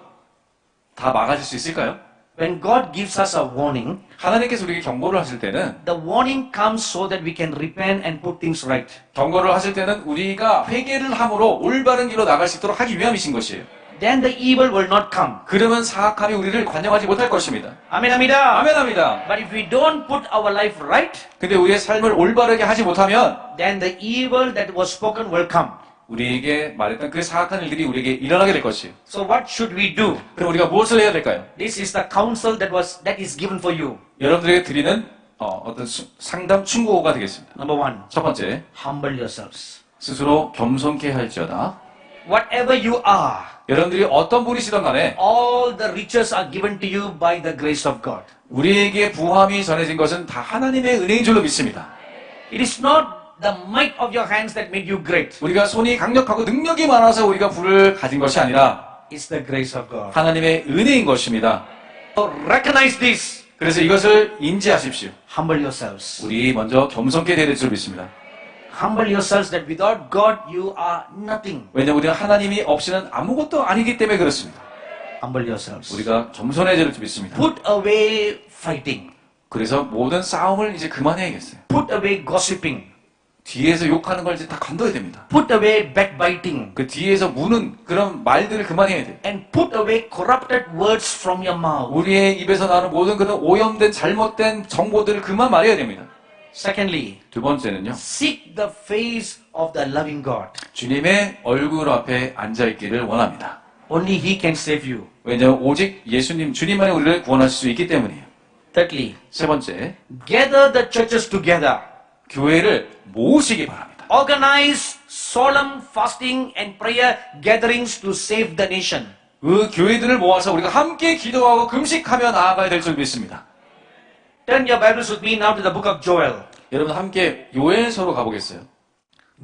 다 막아질 수 있을까요? When God gives us a warning, 하나님께서 우리에게 경고를 하실 때는 the warning comes so that we can repent and put things right. 경고를 하실 때는 우리가 회개를 함으로 올바른 길로 나갈 수 있도록 하기 위함이신 것이에요. Then the evil will not come. 그러면 사악함이 우리를 관영하지 못할 것입니다. Amen, amida. 아멘합니다. But if we don't put our life right, 근데 우리의 삶을 올바르게 하지 못하면 then the evil that was spoken will come. 우리에게 말했던 그 사악한 일들이 우리에게 일어나게 될 것이에요. So what should we do? 그럼 우리가 무엇을 해야 될까요? This is the counsel that is given for you. 여러분들에게 드리는 어떤 상담 충고가 되겠습니다. Number one, 첫 번째, humble yourselves. 스스로 겸손케 할지어다. Whatever you are, 여러분들이 어떤 분이시든 간에 all the riches are given to you by the grace of God. 우리에게 부함이 전해진 것은 다 하나님의 은혜인 줄로 믿습니다. It is not the might of your hands that made you great. 우리가 손이 강력하고 능력이 많아서 우리가 부를 가진 것이 아니라 It's the grace of God. 하나님의 은혜인 것입니다. So recognize this. 그래서 이것을 인지하십시오. Humble yourselves. 우리 먼저 겸손케 되야 될 줄 믿습니다. humble yourselves that without God you are nothing. 왜냐하면 우리가 하나님이 없이는 아무것도 아니기 때문에 그렇습니다. Humble yourselves. 우리가 겸손해질 줄 믿습니다. Put away fighting. 그래서 모든 싸움을 이제 그만해야겠어요. Put away gossiping. 뒤에서 욕하는 걸 이제 다 간둬야 됩니다. Put away backbiting. 그 뒤에서 무는 그런 말들을 그만해야 돼요. And put away corrupted words from your mouth. 우리의 입에서 나오는 모든 그런 오염된 잘못된 정보들을 그만 말해야 됩니다. Secondly, 두 번째는요. seek the face of the loving God. 주님의 얼굴 앞에 앉아있기를 원합니다. Only He can save you. 왜냐하면 오직 예수님, 주님만이 우리를 구원하실 수 있기 때문이에요. Thirdly, 세 번째, gather the churches together. 교회를 모으시기 바랍니다. Organize solemn fasting and prayer gatherings to save the nation. 그 교회들을 모아서 우리가 함께 기도하고 금식하며 나아가야 될 줄 믿습니다. Turn your Bibles with me now to the book of Joel. 여러분 함께 요엘서로 가보겠어요.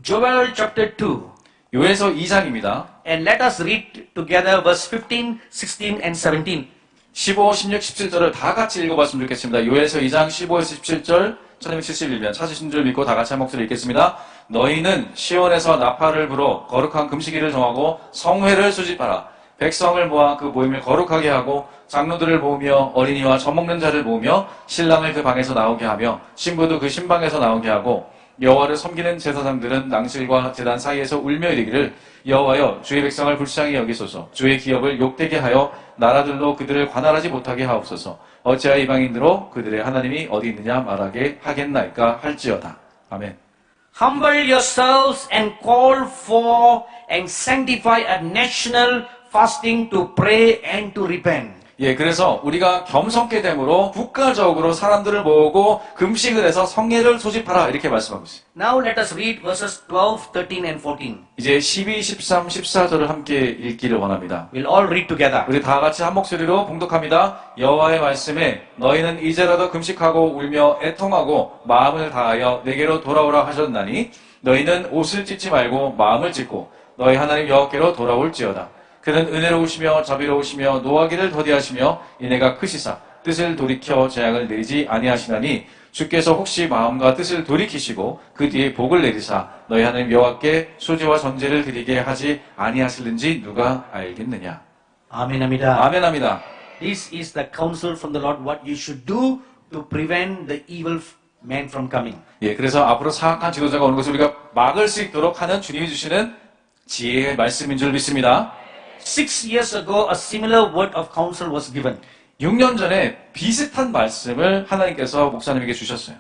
Joel chapter 2. 요엘서 2장입니다. And let us read together verse 15, 16 and 17. 15, 16, 17절을 다 같이 읽어봤으면 좋겠습니다. 요엘서 2장 15에서 17절 1271면 찾으신 줄 믿고 다 같이 한 목소리 읽겠습니다. 너희는 시온에서 나팔을 불어 거룩한 금식일을 정하고 성회를 수집하라. 백성을 모아 그 모임을 거룩하게 하고 장로들을 모으며 어린이와 젖먹는 자를 모으며 신랑을 그 방에서 나오게 하며 신부도 그 신방에서 나오게 하고 여호와를 섬기는 제사장들은 낭실과 제단 사이에서 울며 이르기를 여호와여 주의 백성을 불쌍히 여기소서 주의 기업을 욕되게 하여 나라들로 그들을 관할하지 못하게 하옵소서 어찌하여 이방인으로 그들의 하나님이 어디 있느냐 말하게 하겠나이까 할지어다. 아멘. Humble yourselves and call for and sanctify a national fasting to pray and to repent. 예, 그래서 우리가 겸손케 됨으로 국가적으로 사람들을 모으고 금식을 해서 성례를 소집하라 이렇게 말씀하고 있어요. Now let us read verses 12, 13 and 14. 이제 12, 13, 14절을 함께 읽기를 원합니다. We'll all read together. 우리 다 같이 한 목소리로 봉독합니다. 여호와의 말씀에 너희는 이제라도 금식하고 울며 애통하고 마음을 다하여 내게로 돌아오라 하셨나니 너희는 옷을 찢지 말고 마음을 찢고 너희 하나님 여호와께로 돌아올지어다. 그는 은혜로우시며 자비로우시며 노하기를 더디하시며 이내가 크시사 뜻을 돌이켜 재앙을 내리지 아니하시나니 주께서 혹시 마음과 뜻을 돌이키시고 그 뒤에 복을 내리사 너희 하나님 여호와께 소제와 전제를 드리게 하지 아니하실는지 누가 알겠느냐. 아멘합니다. 아멘합니다. This is the counsel from the Lord what you should do to prevent the evil man from coming. 예, 그래서 앞으로 사악한 지도자가 오는 것을 우리가 막을 수 있도록 하는 주님이 주시는 지혜의 말씀인 줄 믿습니다. 6 years ago, a similar word of counsel was given. 6년 전에 비슷한 말씀을 하나님께서 목사님에게 주셨어요.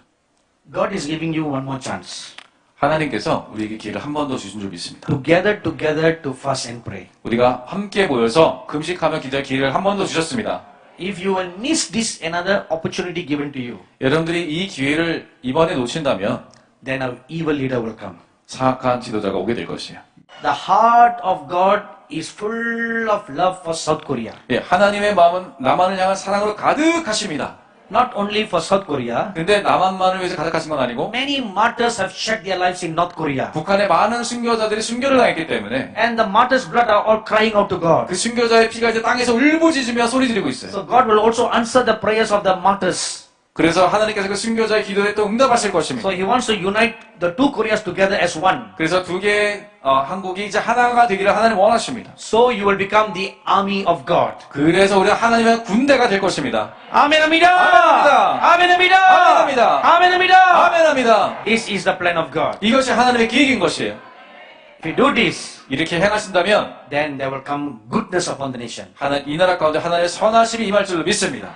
God is giving you one more chance. 하나님께서 우리에게 기회를 한 번 더 주신 줄 믿습니다. To gather together to fast and pray. 우리가 함께 모여서 금식하며 기도할 기회를 한 번 더 주셨습니다. If you will miss this another opportunity given to you, 여러분들이 이 기회를 이번에 놓친다면 then an evil leader will come. 사악한 지도자가 오게 될 것이에요. The heart of God is full of love for South Korea. 예, 하나님의 마음은 남한을 향한 사랑으로 가득하십니다. Not only for South Korea, 근데 남한만을 위해서 가득하신 건 아니고 many martyrs have shed their lives in North Korea. 북한의 많은 순교자들이 순교를 당했기 때문에 And the martyrs' blood are all crying out to God. 그 순교자의 피가 이제 땅에서 울부짖으며 소리 지르고 있어요. So God will also answer the prayers of the martyrs. 그래서 하나님께서 그 순교자의 기도에 또 응답하실 것입니다. So He wants to unite the two Koreas together as one. 그래서 두 개의 한국이 이제 하나가 되기를 하나님 원하십니다. So you will become the army of God. 그래서 우리가 하나님의 군대가 될 것입니다. 아멘합니다. 아멘합니다. 아멘합니다. 아멘합니다. 아멘합니다. 아멘합니다. This is the plan of God. 이것이 하나님의 계획인 것이에요. If you do this, 이렇게 행하신다면 then there will come goodness upon the nation. 이 나라 가운데 하나님의 선하심이 임할 줄로 믿습니다.